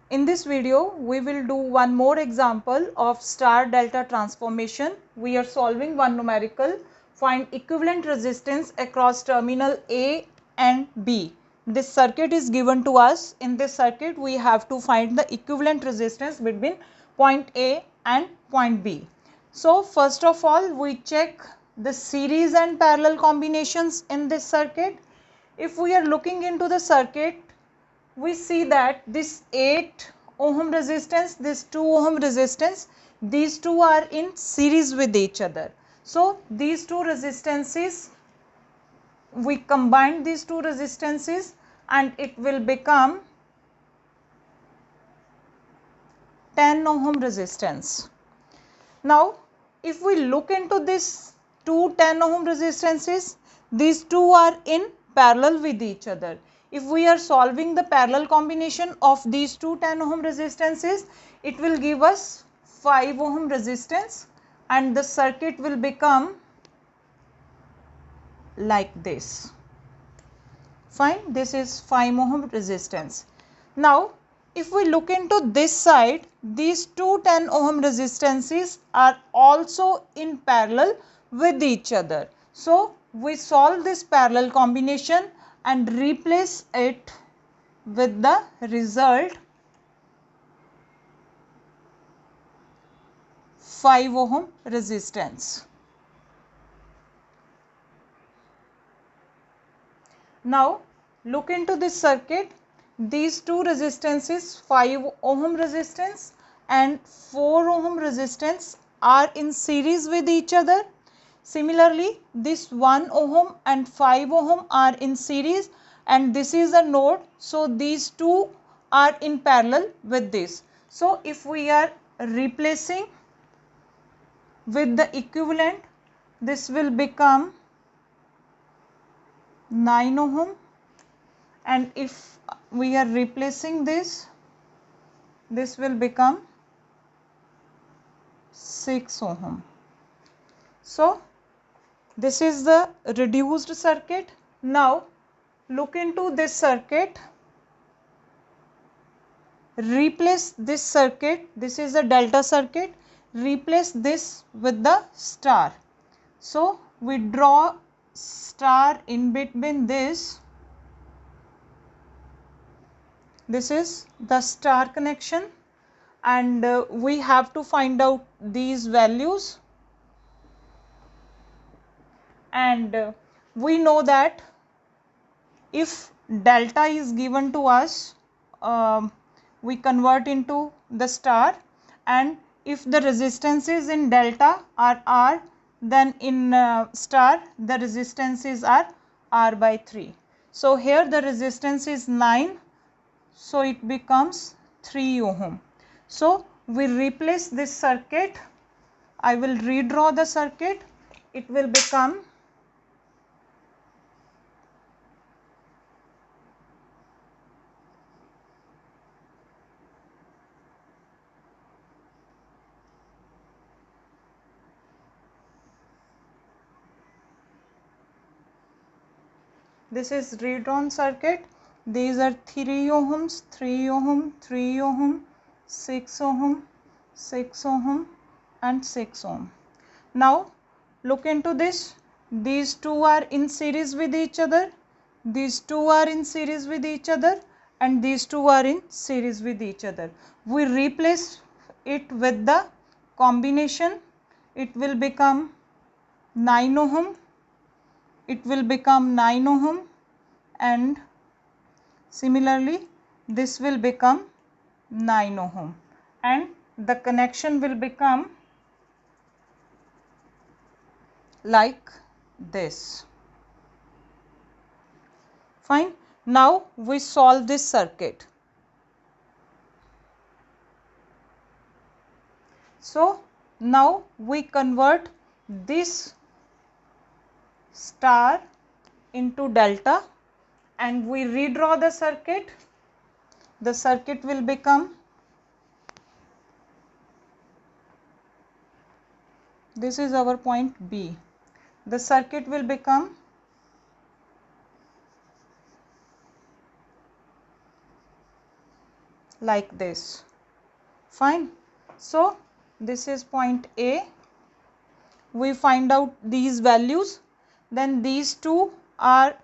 In this video, we will do one more example of star delta transformation. We are solving one numerical. Find equivalent resistance across terminal A and B. This circuit is given to us. In this circuit, we have to find the equivalent resistance between point A and point B. So, first of all, we check the series and parallel combinations in this circuit. If we are looking into the circuit, we see that this 8 ohm resistance, this 2 ohm resistance, these two are in series with each other. So, these two resistances, we combine these two resistances and it will become 10 ohm resistance. Now, if we look into this two 10 ohm resistances, these two are in parallel with each other. If we are solving the parallel combination of these two 10 ohm resistances, it will give us 5 ohm resistance and the circuit will become like this. Fine, this is 5 ohm resistance. Now, if we look into this side, these two 10 ohm resistances are also in parallel with each other. So, we solve this parallel combination and replace it with the result 5 ohm resistance. Now, look into this circuit. These two resistances, 5 ohm resistance and 4 ohm resistance, are in series with each other. Similarly, this 1 ohm and 5 ohm are in series and this is a node. So, these two are in parallel with this. So, if we are replacing with the equivalent, this will become 9 ohm, and if we are replacing this, this will become 6 ohm. So, this is the reduced circuit. Now, look into this circuit. Replace this circuit. This is a delta circuit. Replace this with the star. So, we draw star in between this. This is the star connection and we have to find out these values. And we know that if delta is given to us, we convert into the star, and if the resistances in delta are R, then in star the resistances are R by 3. So, here the resistance is 9, so it becomes 3 ohm. So, we replace this circuit. I will redraw the circuit. It will become this is redrawn circuit. These are 3 ohms, 3 ohm, 3 ohm, 6 ohm, 6 ohm and 6 ohm. Now look into this. These two are in series with each other. These two are in series with each other and these two are in series with each other. We replace it with the combination. It will become 9 ohm. It will become 9 ohm and similarly this will become 9 ohm and the connection will become like this. Fine. Now we solve this circuit. So now we convert this star into delta and we redraw the circuit. The circuit will become, this is our point B. The circuit will become like this. Fine. So this is point A. We find out these values, then these two are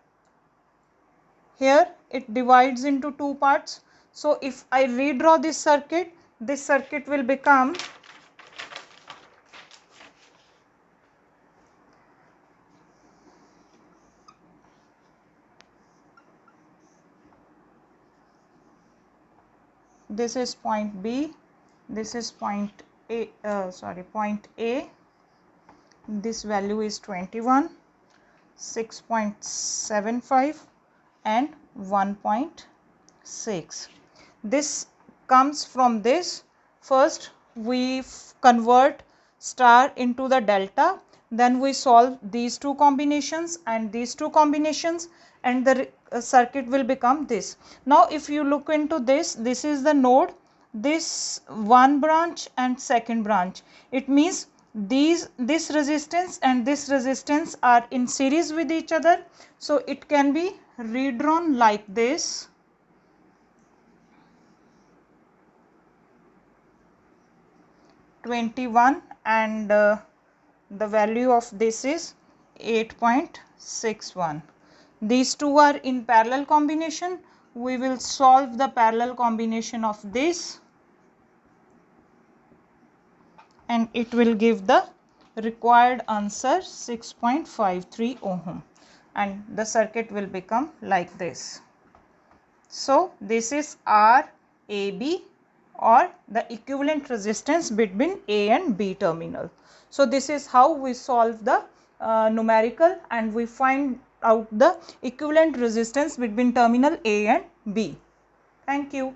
here, it divides into two parts. So if I redraw this circuit will become this is point B, this is point A, point A. This value is 21, 6.75 and 1.6. This comes from this. First we convert star into the delta, then we solve these two combinations and these two combinations, and the circuit will become this. Now if you look into this, this is the node, this one branch and second branch. It means this resistance and this resistance are in series with each other, so it can be redrawn like this. (21) and the value of this is 8.61. These two are in parallel combination. We will solve the parallel combination of this and it will give the required answer 6.53 ohm, and the circuit will become like this. So this is RAB, or the equivalent resistance between A and B terminal. So this is how we solve the numerical and we find out the equivalent resistance between terminal A and B. Thank you.